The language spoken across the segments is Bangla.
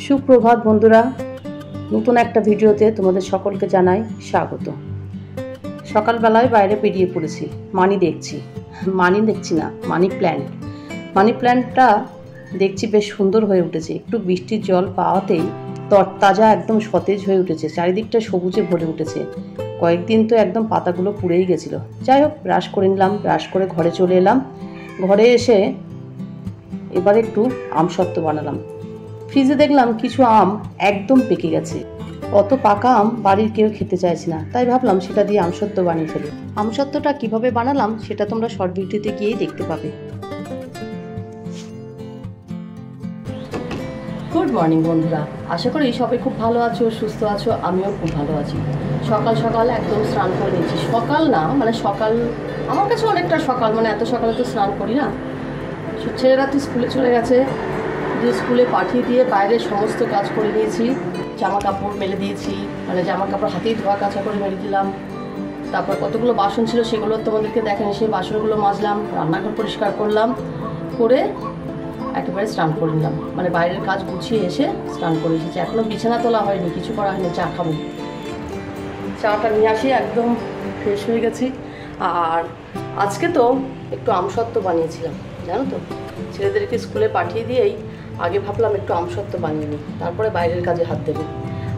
সুপ্রভাত বন্ধুরা, নতুন একটা ভিডিওতে তোমাদের সকলকে জানাই স্বাগত। সকালবেলায় বাইরে বেরিয়ে পড়েছি, মানি দেখছি না, মানি প্ল্যান্টটা দেখছি বেশ সুন্দর হয়ে উঠেছে। একটু বৃষ্টির জল পাওয়াতেই তরতাজা একদম সতেজ হয়ে উঠেছে, চারিদিকটা সবুজে ভরে উঠেছে। কয়েকদিন তো একদম পাতাগুলো পুড়েই গেছিলো। যাই হোক, ব্রাশ করে নিলাম, ব্রাশ করে ঘরে চলে এলাম। ঘরে এসে এবার একটু আমসত্ত্ব বানালাম। ফ্রিজে দেখলাম কিছু আম একদম পেকে গেছে। অত পাকা আম বাড়ির কেউ খেতে চাইছে না, তাই ভাবলাম সেটা দিয়ে আমসত্ত্ব বানিয়ে ফেলি। আমসত্ত্বটা কিভাবে বানালাম সেটা তোমরা শর্ট ভিডিওতে গিয়েই দেখতে পাবে। গুড মর্নিং বন্ধুরা, আশা করি সবাই খুব ভালো আছো, সুস্থ আছো। আমিও খুব ভালো আছি। সকাল সকাল একদম স্নান করে নিয়েছি। সকাল না মানে সকাল, আমার কাছে অনেকটা সকাল, মানে এত সকালে তো স্নান করি না। ছেলেরা তো স্কুলে চলে গেছে, স্কুলে পাঠিয়ে দিয়ে বাইরের সমস্ত কাজ করে নিয়েছি। জামা কাপড় মেলে দিয়েছি, মানে জামা কাপড় হাতেই ধোয়া কাচা করে মেলে দিলাম। তারপর কতগুলো বাসন ছিল সেগুলো তোমাদেরকে দেখেনি, সেই বাসনগুলো মাজলাম, রান্নাঘর পরিষ্কার করলাম, করে একেবারে স্নান করে নিলাম। মানে বাইরের কাজ গুছিয়ে এসে স্নান করে এসেছি। এখনও বিছানা তোলা হয়নি, কিছু করা হয়নি। চা খাবো, চাটা নিয়ে আসি, একদম ফ্রেশ হয়ে গেছি। আর আজকে তো একটু আমসত্ত্ব বানিয়েছিলাম, জানো তো। ছেলেদেরকে স্কুলে পাঠিয়ে দিয়েই আগে ভাবলাম একটু আমসত্ত্ব বানিয়ে নিই, তারপরে বাইরের কাজে হাত দেবো।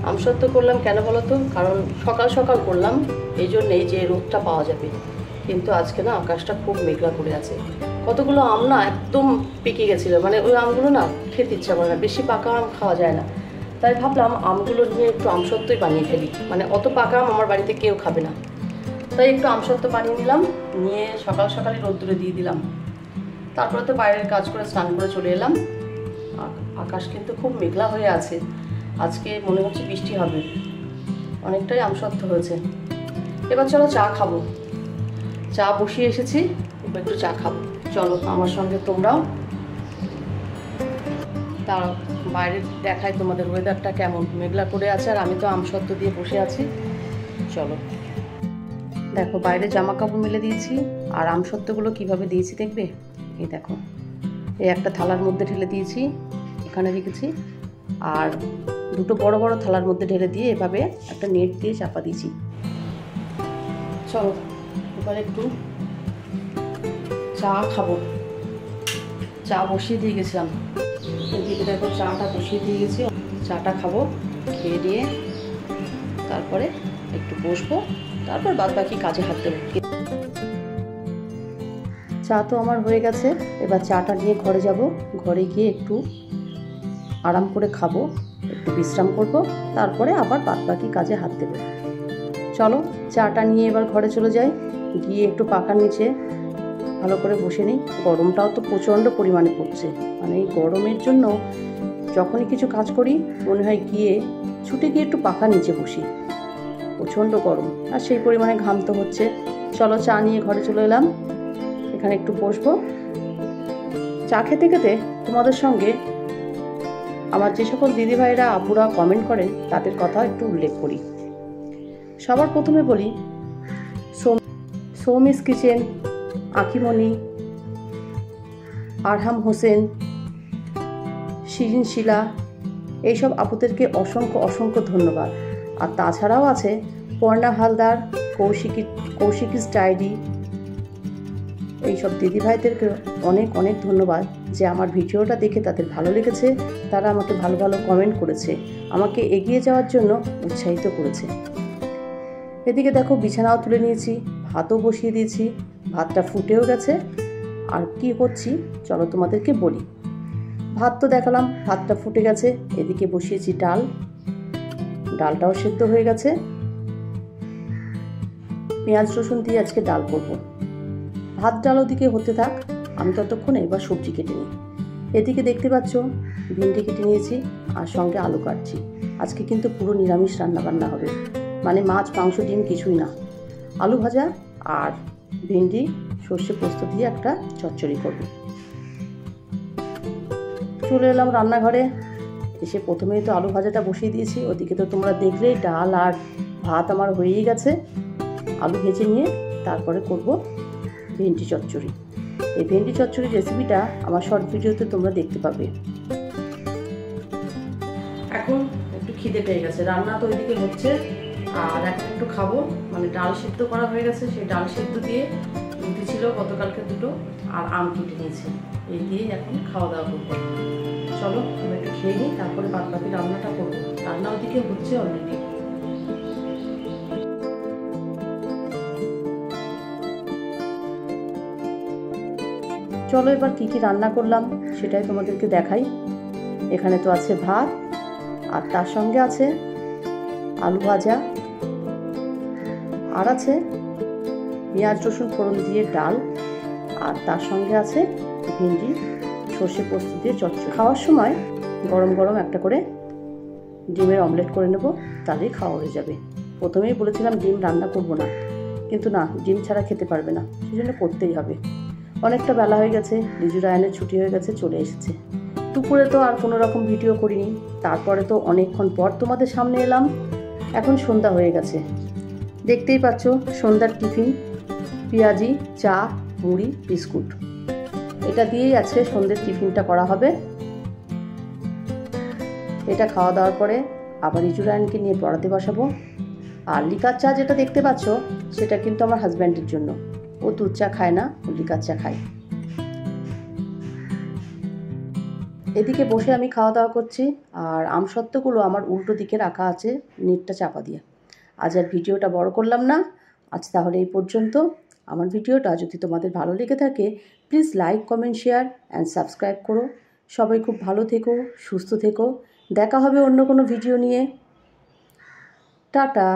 আমসত্ত্ব করলাম কেন বলো তো, কারণ সকাল সকাল করলাম এই জন্যেই যে রোদটা পাওয়া যাবে। কিন্তু আজকে না আকাশটা খুব মেঘলা করে আছে। কতগুলো আম না একদম পেকে গেছিলো, মানে ওই আমগুলো না খেতে ইচ্ছা করে না, বেশি পাকা আম খাওয়া যায় না। তাই ভাবলাম আমগুলো নিয়ে একটু আমসত্ত্বই বানিয়ে ফেলি, মানে অত পাকা আম আমার বাড়িতে কেউ খাবে না। তাই একটু আমসত্ত্ব বানিয়ে নিলাম, নিয়ে সকাল সকালই রোদ্দুরে দিয়ে দিলাম। তারপরে তো বাইরের কাজ করে স্নান করে চলে এলাম। আকাশ কিন্তু খুব মেঘলা হয়ে আছে, আজকে মনে হচ্ছে বৃষ্টি হবে। অনেকটাই আমসত্ত্ব হয়েছে। এবার চলো চা খাবো। চা বসিয়ে এসেছি, এবার একটু চা খাবো। চলো আমার সঙ্গে তোমরাও। তার বাইরে দেখাই তোমাদের ওয়েদারটা কেমন, মেঘলা করে আছে, আর আমি তো আমসত্ত্ব দিয়ে বসে আছি। চলো দেখো, বাইরে জামা কাপড় মেলে দিয়েছি, আর আমসত্ত্বগুলো কিভাবে দিয়েছি দেখবে। এই দেখো, এই একটা থালার মধ্যে ঢেলে দিয়েছি, এখানে রেখেছি, আর দুটো বড় বড় থালার মধ্যে ঢেলে দিয়ে এভাবে একটা নেট দিয়ে চাপা দিয়েছি। চলো এবার একটু চা খাবো। চা বসিয়ে দিয়ে গেছিলাম, এদিকে দেখো চাটা বসিয়ে দিয়ে গেছি। চাটা খাবো, খেয়ে দিয়ে তারপরে একটু বসবো, তারপর বাদ বাকি কাজে হাত দেবো। চা তো আমার হয়ে গেছে, এবার চাটা নিয়ে ঘরে যাব। ঘরে গিয়ে একটু আরাম করে খাবো, একটু বিশ্রাম করব, তারপরে আবার বাদ বাকি কাজে হাত দেবো। চলো চাটা নিয়ে এবার ঘরে চলে যাই, গিয়ে একটু পাখার নিচে ভালো করে বসে নিই। গরমটাও তো প্রচণ্ড পরিমাণে পড়ছে, মানে এই গরমের জন্য যখনই কিছু কাজ করি মনে হয় গিয়ে ছুটে গিয়ে একটু পাখার নিচে বসি। প্রচণ্ড গরম, আর সেই পরিমাণে ঘাম তো হচ্ছে। চলো চা নিয়ে ঘরে চলে এলাম, এখানে একটু বসবো। চা খেতে খেতে তোমাদের সঙ্গে আমার যে সকল দিদিভাইরা আপুরা কমেন্ট করেন তাদের কথা একটু উল্লেখ করি। সবার প্রথমে বলি সৌমিস কিচেন, আঁখিমণি, আরহাম হোসেন, শিরিন শিলা, এইসব আপুদেরকে অসংখ্য অসংখ্য ধন্যবাদ। আর তাছাড়াও আছে পর্ণা হালদার, কৌশিকিস ডায়েরি, এইসব দিদিভাইদেরকে অনেক অনেক ধন্যবাদ যে আমার ভিডিওটা দেখে তাদের ভালো লেগেছে, তারা আমাকে ভালো ভালো কমেন্ট করেছে, আমাকে এগিয়ে যাওয়ার জন্য উৎসাহিত করেছে। এদিকে দেখো বিছানাও তুলে নিয়েছি, ভাতও বসিয়ে দিয়েছি, ভাতটা ফুটেও গেছে। আর কি করছি চলো তোমাদেরকে বলি। ভাত তো দেখালাম, ভাতটা ফুটে গেছে। এদিকে বসিয়েছি ডাল, ডালটাও সেদ্ধ হয়ে গেছে। পেঁয়াজ রসুন দিয়ে আজকে ডাল করব। ভাত ডাল ওদিকে হতে থাক, আমি ততক্ষণে এবার সবজি কেটে নিই। এদিকে দেখতে পাচ্ছ ভিন্ডি কেটে নিয়েছি, আর সঙ্গে আলু কাটছি। আজকে কিন্তু পুরো নিরামিষ রান্নাবান্না হবে, মানে মাছ মাংস ডিম কিছুই না। আলু ভাজা আর ভিন্ডি সর্ষে পোস্ত দিয়ে একটা চচ্চড়ি করব। চলে এলাম রান্নাঘরে, এসে প্রথমেই তো আলু ভাজাটা বসিয়ে দিয়েছি। ওদিকে তো তোমরা দেখলেই ডাল আর ভাত আমার হয়েই গেছে। আলু ভেজে নিয়ে তারপরে করব ভেন্ডি চচ্চড়ি। এই ভেন্ডি চচ্চড়ির রেসিপিটা আমার শর্ট ভিডিওতে তোমরা দেখতে পাবে। এখন একটু খিদে পেয়ে গেছে, রান্না তো ওইদিকে হচ্ছে, আর এখন একটু খাবো। মানে ডাল সিদ্ধ করা হয়ে গেছে, সেই ডাল সিদ্ধ দিয়ে রুটি ছিল গতকালকে 2টো, আর আম কেটে নিয়েছি, এই দিয়ে এখন খাওয়া দাওয়া করবো। চলো আমি একটু খেয়ে নিই, তারপরে বাদ বাকি রান্নাটা করবো। রান্না ওইদিকে হচ্ছে অলরেডি। চলো এবার কি কি রান্না করলাম সেটাই তোমাদেরকে দেখাই। এখানে তো আছে ভাত, আর তার সঙ্গে আছে আলু ভাজা, আর আছে পেঁয়াজ রসুন ফোড়ন দিয়ে ডাল, আর তার সঙ্গে আছে ভেন্ডি সর্ষে পোস্ত দিয়ে চচ্চড়ি। খাওয়ার সময় গরম গরম একটা করে ডিমের অমলেট করে নেব, তাহলেই খাওয়া হয়ে যাবে। প্রথমেই বলেছিলাম ডিম রান্না করব না, কিন্তু না, ডিম ছাড়া খেতে পারবে না, সেই জন্য করতেই হবে। অনেকটা বেলা হয়ে গেছে, রিজু রায়ানের ছুটি হয়ে গেছে, চলে এসেছে। দুপুরে তো আর কোনো রকম ভিডিও করিনি, তারপরে তো অনেকক্ষণ পর তোমাদের সামনে এলাম। এখন সন্ধ্যা হয়ে গেছে, দেখতেই পাচ্ছ সন্ধ্যার টিফিন, পেঁয়াজি, চা, মুড়ি, বিস্কুট, এটা দিয়েই আজকে সন্ধ্যের টিফিনটা করা হবে। এটা খাওয়া দাওয়ার পরে আবার রিজু রায়ানকে নিয়ে পড়াতে বসাবো। আর লিকার চা যেটা দেখতে পাচ্ছ, সেটা কিন্তু আমার হাজব্যান্ডের জন্য। ও দুধ চা খায় না, ও লিকার চা খায়। এদিকে বসে আমি খাওয়া দাওয়া করছি, আর আমসত্ত্বগুলো আমার উল্টো দিকে রাখা আছে নেটটা চাপা দিয়ে। আজ আর ভিডিওটা বড় করলাম না, আজ তাহলে এই পর্যন্ত। আমার ভিডিওটা যদি তোমাদের ভালো লেগে থাকে, please like, comment, share and subscribe করো। সবাই খুব ভালো থেকো, সুস্থ থেকো। দেখা হবে অন্য কোনো ভিডিও নিয়ে। টাটা।